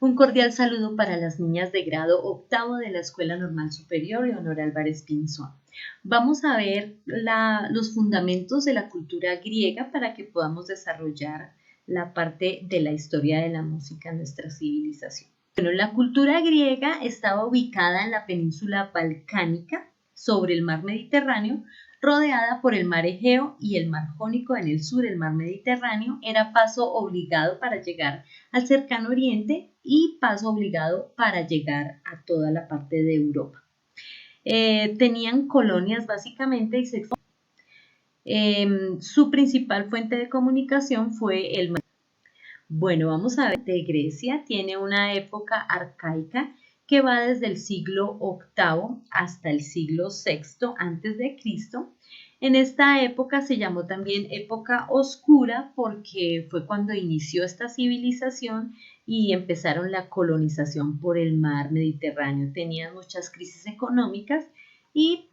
Un cordial saludo para las niñas de grado octavo de la Escuela Normal Superior Leonor Álvarez Pinzón. Vamos a ver los fundamentos de la cultura griega para que podamos desarrollar la parte de la historia de la música en nuestra civilización. Bueno, la cultura griega estaba ubicada en la península balcánica, sobre el mar Mediterráneo, rodeada por el mar Egeo y el mar Jónico en el sur. El mar Mediterráneo era paso obligado para llegar al cercano oriente y paso obligado para llegar a toda la parte de Europa. Tenían colonias básicamente y su principal fuente de comunicación fue el mar. Bueno, vamos a ver, de Grecia tiene una época arcaica que va desde el siglo VIII hasta el siglo VI antes de Cristo. En esta época se llamó también época oscura porque fue cuando inició esta civilización y empezaron la colonización por el mar Mediterráneo. Tenían muchas crisis económicas y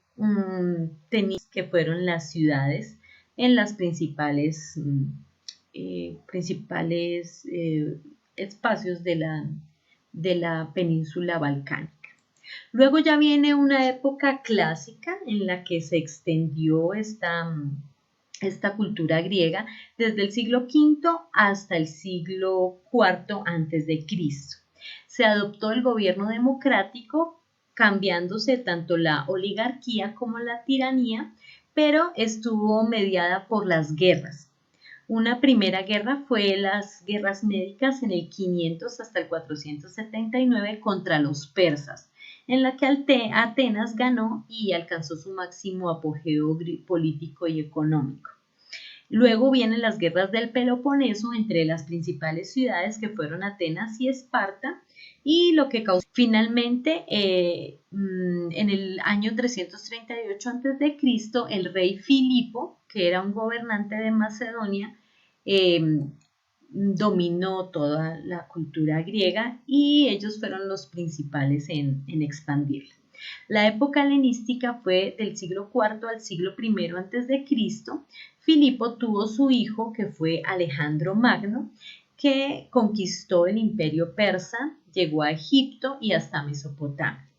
tenían que fueron las ciudades en las principales espacios de la península balcánica. Luego ya viene una época clásica en la que se extendió esta cultura griega desde el siglo V hasta el siglo IV antes de Cristo. Se adoptó el gobierno democrático, cambiándose tanto la oligarquía como la tiranía, pero estuvo mediada por las guerras. Una primera guerra fue las guerras médicas en el 500 hasta el 479 contra los persas, en la que Atenas ganó y alcanzó su máximo apogeo político y económico. Luego vienen las guerras del Peloponeso entre las principales ciudades que fueron Atenas y Esparta, y lo que causó finalmente en el año 338 a.C. el rey Filipo, que era un gobernante de Macedonia, dominó toda la cultura griega y ellos fueron los principales en expandirla. La época helenística fue del siglo IV al siglo I a.C. Filipo tuvo su hijo, que fue Alejandro Magno, que conquistó el imperio persa, llegó a Egipto y hasta Mesopotamia.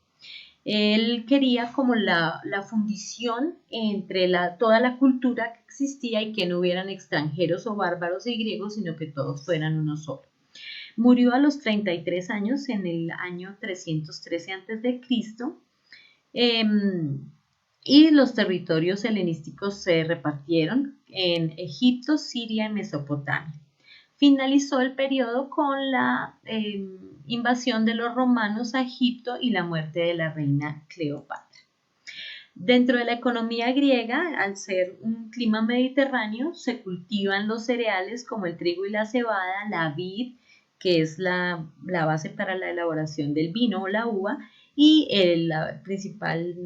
Él quería como la fundición entre toda la cultura que existía y que no hubieran extranjeros o bárbaros y griegos, sino que todos fueran uno solo. Murió a los 33 años en el año 313 a.C. Y los territorios helenísticos se repartieron en Egipto, Siria y Mesopotamia. Finalizó el periodo con la invasión de los romanos a Egipto y la muerte de la reina Cleopatra. Dentro de la economía griega, al ser un clima mediterráneo, se cultivan los cereales como el trigo y la cebada, la vid, que es la base para la elaboración del vino o la uva, y la principal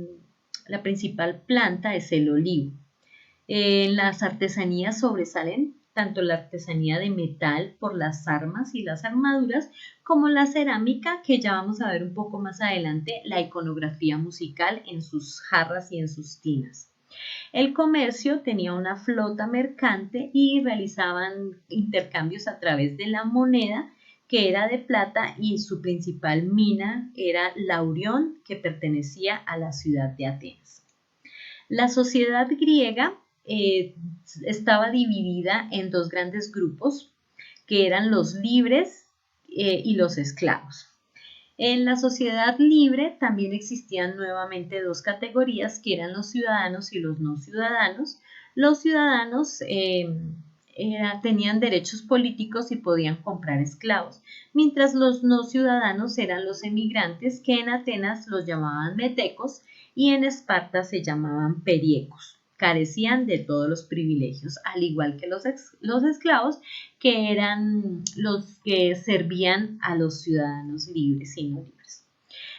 planta es el olivo. En las artesanías sobresalen tanto la artesanía de metal por las armas y las armaduras, como la cerámica, que ya vamos a ver un poco más adelante, la iconografía musical en sus jarras y en sus tinas. El comercio tenía una flota mercante y realizaban intercambios a través de la moneda, que era de plata, y su principal mina era Laurión, que pertenecía a la ciudad de Atenas. La sociedad griega estaba dividida en dos grandes grupos, que eran los libres y los esclavos. En la sociedad libre también existían nuevamente dos categorías, que eran los ciudadanos y los no ciudadanos. Los ciudadanos tenían derechos políticos y podían comprar esclavos, mientras los no ciudadanos eran los emigrantes, que en Atenas los llamaban metecos y en Esparta se llamaban periecos. Carecían de todos los privilegios, al igual que los esclavos, que eran los que servían a los ciudadanos libres y no libres.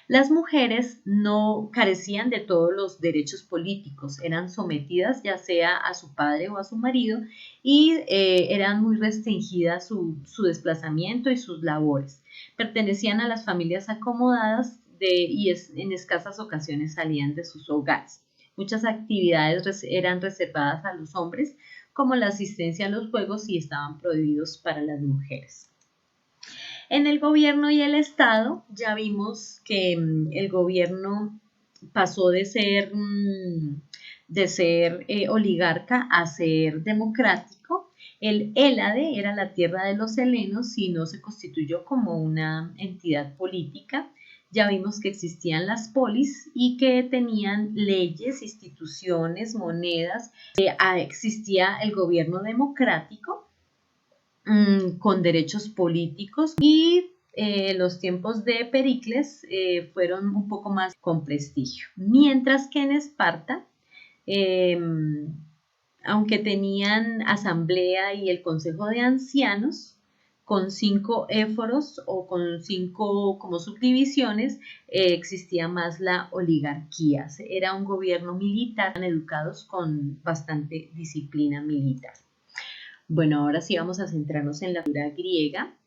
Las mujeres no carecían de todos los derechos políticos, eran sometidas ya sea a su padre o a su marido y eran muy restringidas su desplazamiento y sus labores. Pertenecían a las familias acomodadas y en escasas ocasiones salían de sus hogares. Muchas actividades eran reservadas a los hombres, como la asistencia a los juegos, y estaban prohibidos para las mujeres. En el gobierno y el Estado ya vimos que el gobierno pasó de ser oligarca a ser democrático. El Hélade era la tierra de los helenos y no se constituyó como una entidad política. Ya vimos que existían las polis y que tenían leyes, instituciones, monedas. Existía el gobierno democrático con derechos políticos y los tiempos de Pericles fueron un poco más con prestigio. Mientras que en Esparta, eh, aunque tenían asamblea y el consejo de ancianos, con 5 éforos o con 5 como subdivisiones, existía más la oligarquía. Era un gobierno militar, educados con bastante disciplina militar. Bueno, ahora sí vamos a centrarnos en la cultura griega.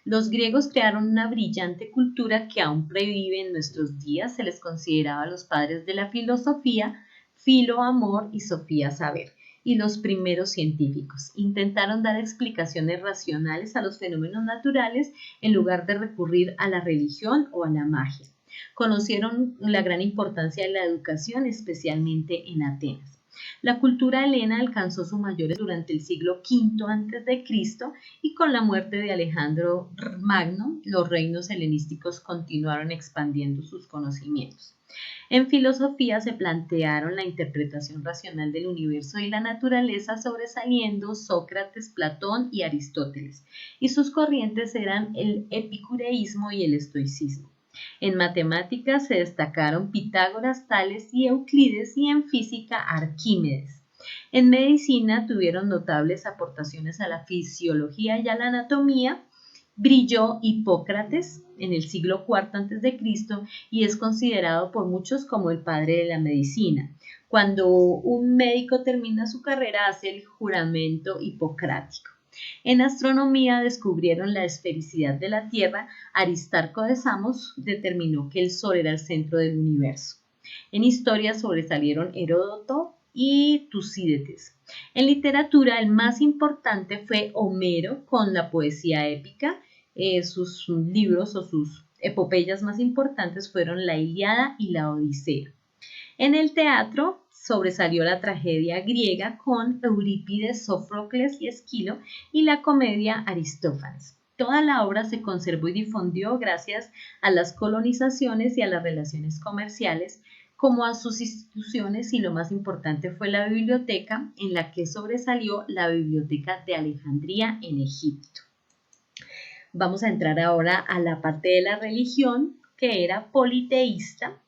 Los griegos crearon una brillante cultura que aún previve en nuestros días. Se les consideraba los padres de la filosofía, Filo, amor y Sofía, saber, y los primeros científicos. Intentaron dar explicaciones racionales a los fenómenos naturales en lugar de recurrir a la religión o a la magia. Conocieron la gran importancia de la educación, especialmente en Atenas. La cultura helena alcanzó su mayor durante el siglo V a.C. y con la muerte de Alejandro Magno, los reinos helenísticos continuaron expandiendo sus conocimientos. En filosofía se plantearon la interpretación racional del universo y la naturaleza, sobresaliendo Sócrates, Platón y Aristóteles, y sus corrientes eran el epicureísmo y el estoicismo. En matemáticas se destacaron Pitágoras, Tales y Euclides, y en física Arquímedes. En medicina tuvieron notables aportaciones a la fisiología y a la anatomía. Brilló Hipócrates en el siglo IV a.C. y es considerado por muchos como el padre de la medicina. Cuando un médico termina su carrera, hace el juramento hipocrático. En astronomía descubrieron la esfericidad de la Tierra. Aristarco de Samos determinó que el Sol era el centro del universo. En historia sobresalieron Heródoto y Tucídides. En literatura, el más importante fue Homero con la poesía épica. Sus libros o sus epopeyas más importantes fueron la Ilíada y la Odisea. En el teatro sobresalió la tragedia griega con Eurípides, Sófocles y Esquilo, y la comedia Aristófanes. Toda la obra se conservó y difundió gracias a las colonizaciones y a las relaciones comerciales, como a sus instituciones, y lo más importante fue la biblioteca, en la que sobresalió la Biblioteca de Alejandría en Egipto. Vamos a entrar ahora a la parte de la religión, que era politeísta.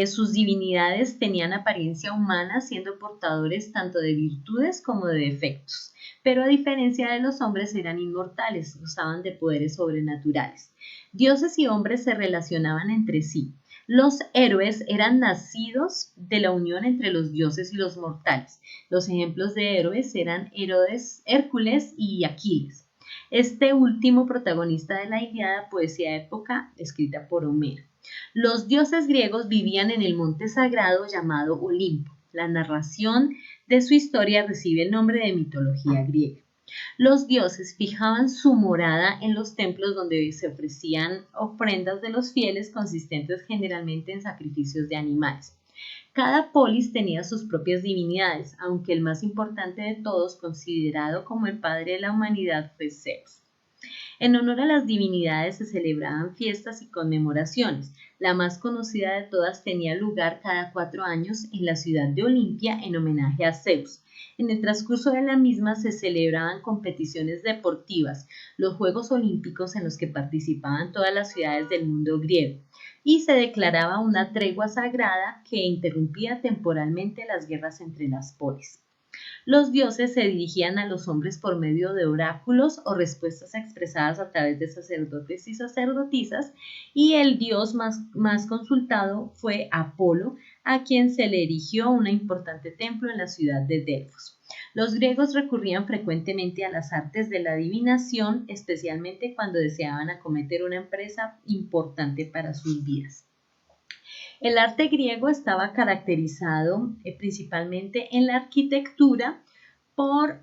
Sus divinidades tenían apariencia humana, siendo portadores tanto de virtudes como de defectos, pero a diferencia de los hombres eran inmortales, gozaban de poderes sobrenaturales. Dioses y hombres se relacionaban entre sí. Los héroes eran nacidos de la unión entre los dioses y los mortales. Los ejemplos de héroes eran Hércules y Aquiles. Este último protagonista de la Ilíada, poesía de época escrita por Homero. Los dioses griegos vivían en el monte sagrado llamado Olimpo. La narración de su historia recibe el nombre de mitología griega. Los dioses fijaban su morada en los templos donde se ofrecían ofrendas de los fieles consistentes generalmente en sacrificios de animales. Cada polis tenía sus propias divinidades, aunque el más importante de todos, considerado como el padre de la humanidad, fue Zeus. En honor a las divinidades se celebraban fiestas y conmemoraciones. La más conocida de todas tenía lugar cada 4 años en la ciudad de Olimpia en homenaje a Zeus. En el transcurso de la misma se celebraban competiciones deportivas, los Juegos Olímpicos en los que participaban todas las ciudades del mundo griego, y se declaraba una tregua sagrada que interrumpía temporalmente las guerras entre las polis. Los dioses se dirigían a los hombres por medio de oráculos o respuestas expresadas a través de sacerdotes y sacerdotisas, y el dios más consultado fue Apolo, a quien se le erigió un importante templo en la ciudad de Delfos. Los griegos recurrían frecuentemente a las artes de la adivinación, especialmente cuando deseaban acometer una empresa importante para sus vidas. El arte griego estaba caracterizado principalmente en la arquitectura por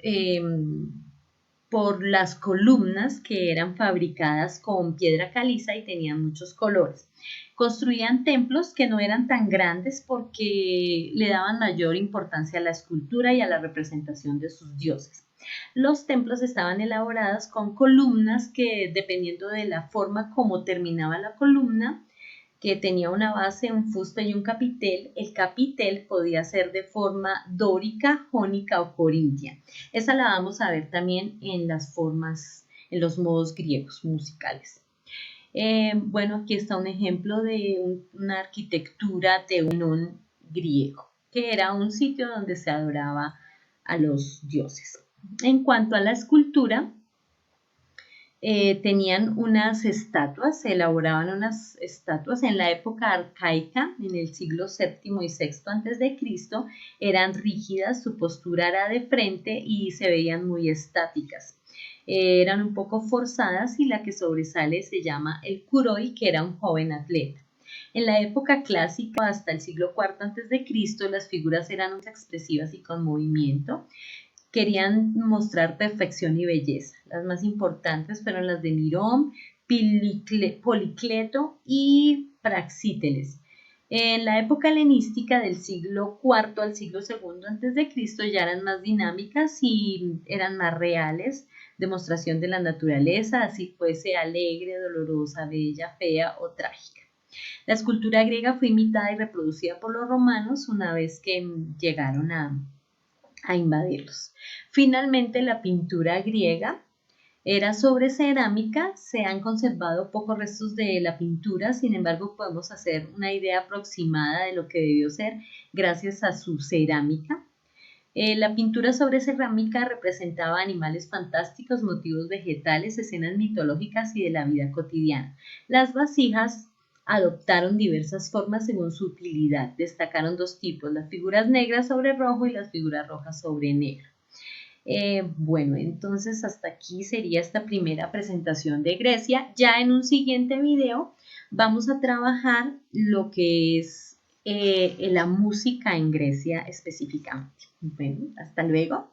por las columnas que eran fabricadas con piedra caliza y tenían muchos colores. Construían templos que no eran tan grandes porque le daban mayor importancia a la escultura y a la representación de sus dioses. Los templos estaban elaborados con columnas que, dependiendo de la forma como terminaba la columna, que tenía una base, un fuste y un capitel, el capitel podía ser de forma dórica, jónica o corintia. Esa la vamos a ver también en las formas, en los modos griegos musicales. Bueno, aquí está un ejemplo de una arquitectura de un griego, que era un sitio donde se adoraba a los dioses. En cuanto a la escultura, tenían unas estatuas, se elaboraban unas estatuas en la época arcaica, en el siglo VII y VI antes de Cristo, eran rígidas, su postura era de frente y se veían muy estáticas. Eran un poco forzadas y la que sobresale se llama el curoi, que era un joven atleta. En la época clásica, hasta el siglo IV antes de Cristo, las figuras eran muy expresivas y con movimiento. Querían mostrar perfección y belleza. Las más importantes fueron las de Mirón, Policleto y Praxíteles. En la época helenística del siglo IV al siglo II antes de Cristo ya eran más dinámicas y eran más reales, demostración de la naturaleza, así fuese alegre, dolorosa, bella, fea o trágica. La escultura griega fue imitada y reproducida por los romanos una vez que llegaron a invadirlos. Finalmente, la pintura griega era sobre cerámica, se han conservado pocos restos de la pintura, sin embargo podemos hacer una idea aproximada de lo que debió ser gracias a su cerámica. La pintura sobre cerámica representaba animales fantásticos, motivos vegetales, escenas mitológicas y de la vida cotidiana. Las vasijas adoptaron diversas formas según su utilidad. Destacaron dos tipos, las figuras negras sobre rojo y las figuras rojas sobre negro. Bueno, entonces hasta aquí sería esta primera presentación de Grecia. Ya en un siguiente video vamos a trabajar lo que es la música en Grecia específicamente. Bueno, hasta luego.